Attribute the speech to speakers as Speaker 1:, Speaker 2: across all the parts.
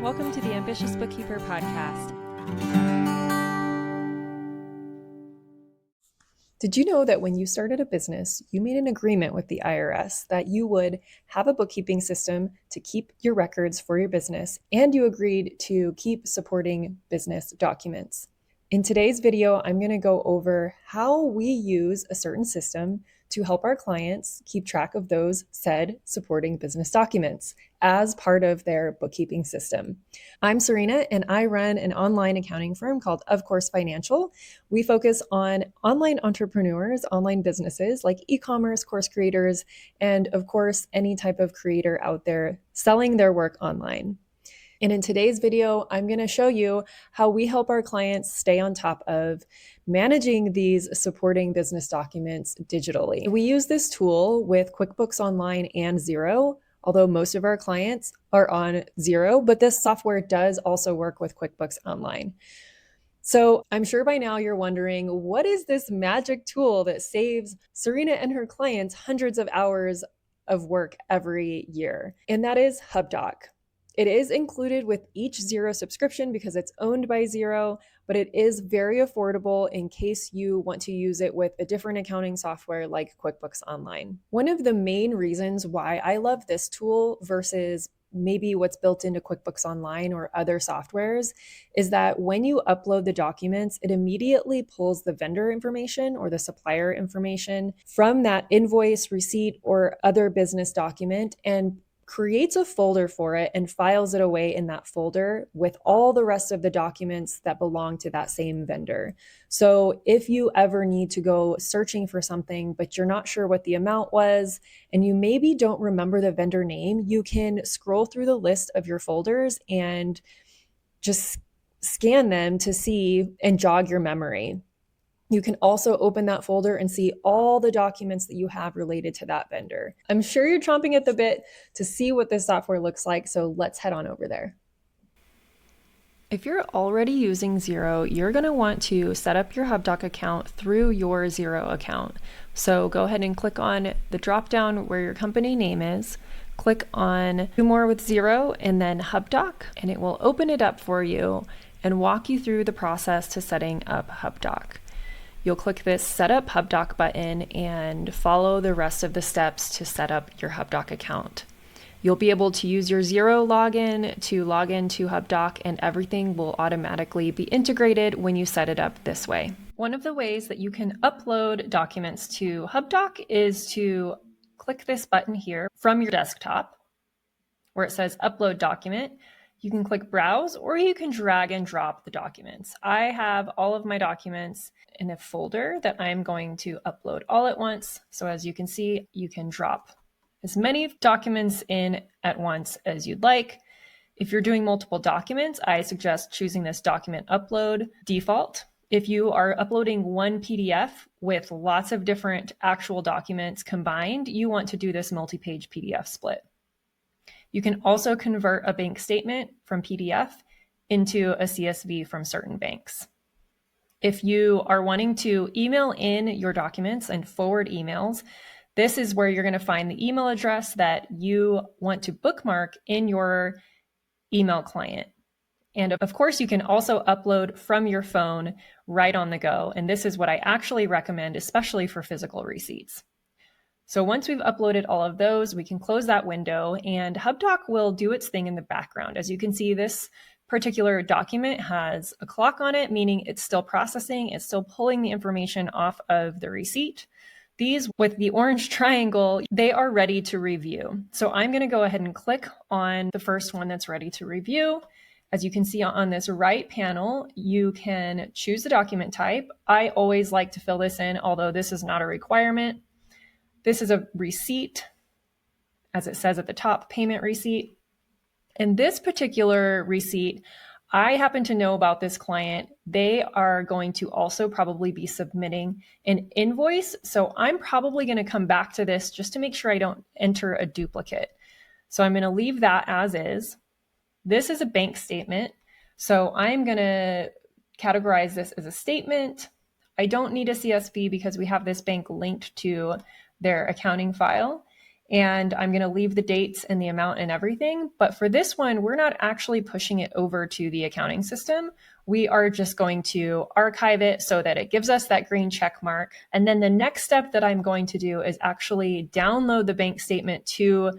Speaker 1: Welcome to the Ambitious Bookkeeper podcast.
Speaker 2: Did you know that when you started a business, you made an agreement with the IRS that you would have a bookkeeping system to keep your records for your business, and you agreed to keep supporting business documents? In today's video, I'm going to go over how we use a certain system to help our clients keep track of those said supporting business documents as part of their bookkeeping system. I'm Serena, and I run an online accounting firm called Of Course Financial. We focus on online entrepreneurs, online businesses like e-commerce, course creators, and of course, any type of creator out there selling their work online. And in today's video, I'm going to show you how we help our clients stay on top of managing these supporting business documents digitally. We use this tool with QuickBooks Online and Xero, although most of our clients are on Xero, but this software does also work with QuickBooks Online. So I'm sure by now you're wondering, what is this magic tool that saves Serena and her clients hundreds of hours of work every year? And that is Hubdoc. It is included with each Xero subscription because it's owned by Xero, but it is very affordable in case you want to use it with a different accounting software like QuickBooks Online. One of the main reasons why I love this tool versus maybe what's built into QuickBooks Online or other softwares is that when you upload the documents, it immediately pulls the vendor information or the supplier information from that invoice, receipt, or other business document and creates a folder for it and files it away in that folder with all the rest of the documents that belong to that same vendor. So if you ever need to go searching for something, but you're not sure what the amount was, and you maybe don't remember the vendor name, you can scroll through the list of your folders and just scan them to see and jog your memory. You can also open that folder and see all the documents that you have related to that vendor. I'm sure you're chomping at the bit to see what this software looks like, so let's head on over there.
Speaker 1: If you're already using Xero, you're going to want to set up your Hubdoc account through your Xero account. So go ahead and click on the drop-down where your company name is, click on Do More with Xero, and then Hubdoc, and it will open it up for you and walk you through the process to setting up Hubdoc. You'll click this Set Up Hubdoc button and follow the rest of the steps to set up your Hubdoc account. You'll be able to use your Xero login to log into Hubdoc, and everything will automatically be integrated when you set it up this way. One of the ways that you can upload documents to Hubdoc is to click this button here from your desktop where it says Upload Document. You can click Browse, or you can drag and drop the documents. I have all of my documents in a folder that I'm going to upload all at once. So as you can see, you can drop as many documents in at once as you'd like. If you're doing multiple documents, I suggest choosing this document upload default. If you are uploading one PDF with lots of different actual documents combined, you want to do this multi-page PDF split. You can also convert a bank statement from PDF into a CSV from certain banks. If you are wanting to email in your documents and forward emails, this is where you're going to find the email address that you want to bookmark in your email client. And of course, you can also upload from your phone right on the go. And this is what I actually recommend, especially for physical receipts. So once we've uploaded all of those, we can close that window and Hubdoc will do its thing in the background. As you can see, this particular document has a clock on it, meaning it's still processing, it's still pulling the information off of the receipt. These with the orange triangle, they are ready to review. So I'm going to go ahead and click on the first one that's ready to review. As you can see on this right panel, you can choose the document type. I always like to fill this in, although this is not a requirement. This is a receipt, as it says at the top, payment receipt. And this particular receipt, I happen to know about this client. They are going to also probably be submitting an invoice. So I'm probably going to come back to this just to make sure I don't enter a duplicate. So I'm going to leave that as is. This is a bank statement. So I'm going to categorize this as a statement. I don't need a CSV because we have this bank linked to their accounting file. and I'm going to leave the dates and the amount and everything. But for this one, we're not actually pushing it over to the accounting system. We are just going to archive it so that it gives us that green check mark. And then the next step that I'm going to do is actually download the bank statement to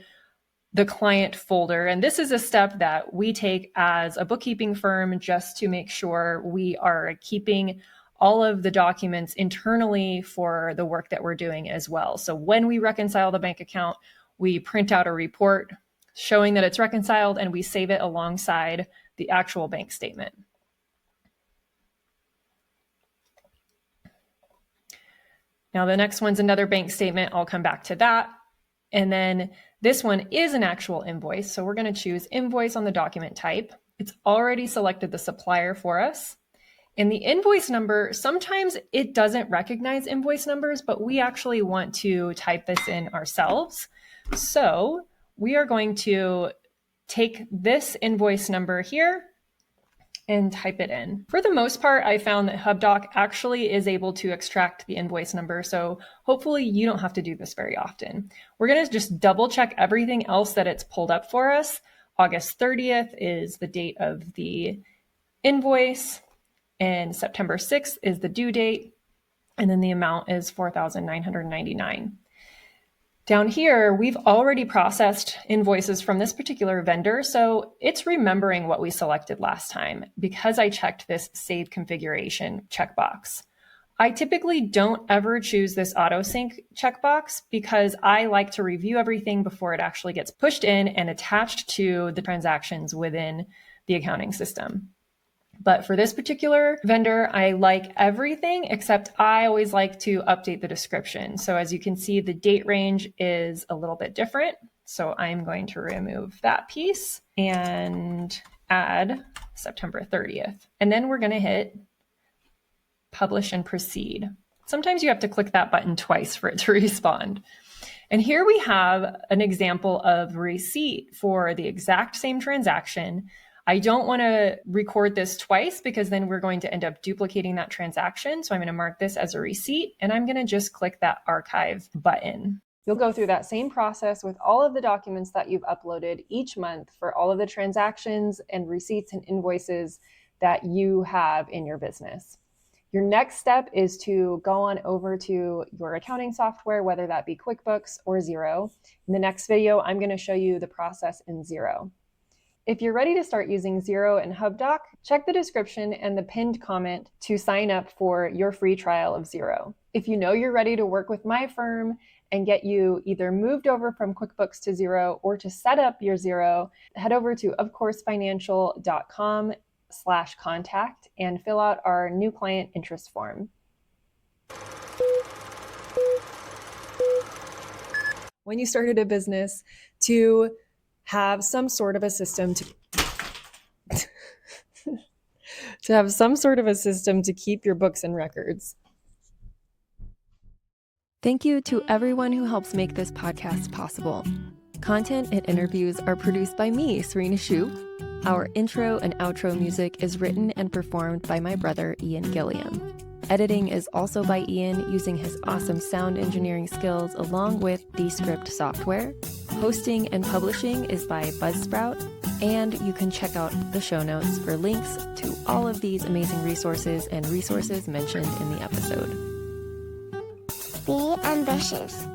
Speaker 1: the client folder. And this is a step that we take as a bookkeeping firm just to make sure we are keeping all of the documents internally for the work that we're doing as well. So when we reconcile the bank account, we print out a report showing that it's reconciled and we save it alongside the actual bank statement. Now the next one's another bank statement. I'll come back to that. And then this one is an actual invoice. So we're going to choose invoice on the document type. It's already selected the supplier for us. And the invoice number, sometimes it doesn't recognize invoice numbers, but we actually want to type this in ourselves. So we are going to take this invoice number here and type it in. For the most part, I found that Hubdoc actually is able to extract the invoice number. So hopefully you don't have to do this very often. We're going to just double check everything else that it's pulled up for us. August 30th is the date of the invoice. And September 6th is the due date, and then the amount is $4,999. Down here, we've already processed invoices from this particular vendor, so it's remembering what we selected last time because I checked this Save Configuration checkbox. I typically don't ever choose this auto sync checkbox because I like to review everything before it actually gets pushed in and attached to the transactions within the accounting system. But for this particular vendor, I like everything except I always like to update the description. So as you can see, the date range is a little bit different. So I'm going to remove that piece and add September 30th. And then we're going to hit Publish and Proceed. Sometimes you have to click that button twice for it to respond. And here we have an example of receipt for the exact same transaction. I don't want to record this twice because then we're going to end up duplicating that transaction. So I'm going to mark this as a receipt and I'm going to just click that archive button.
Speaker 2: You'll go through that same process with all of the documents that you've uploaded each month for all of the transactions and receipts and invoices that you have in your business. Your next step is to go on over to your accounting software, whether that be QuickBooks or Xero. In the next video, I'm going to show you the process in Xero. If you're ready to start using Xero and Hubdoc, check the description and the pinned comment to sign up for your free trial of Xero. If you know you're ready to work with my firm and get you either moved over from QuickBooks to Xero or to set up your Xero, head over to ofcoursefinancial.com/contact and fill out our new client interest form. When you started a business, to have some sort of a system to keep your books and records.
Speaker 3: Thank you to everyone who helps make this podcast possible. Content and interviews are produced by me, Serena Shu. Our intro and outro music is written and performed by my brother, Ian Gilliam. Editing is also by Ian using his awesome sound engineering skills along with Descript software. Hosting and publishing is by Buzzsprout, and you can check out the show notes for links to all of these amazing resources and resources mentioned in the episode.
Speaker 4: Be ambitious.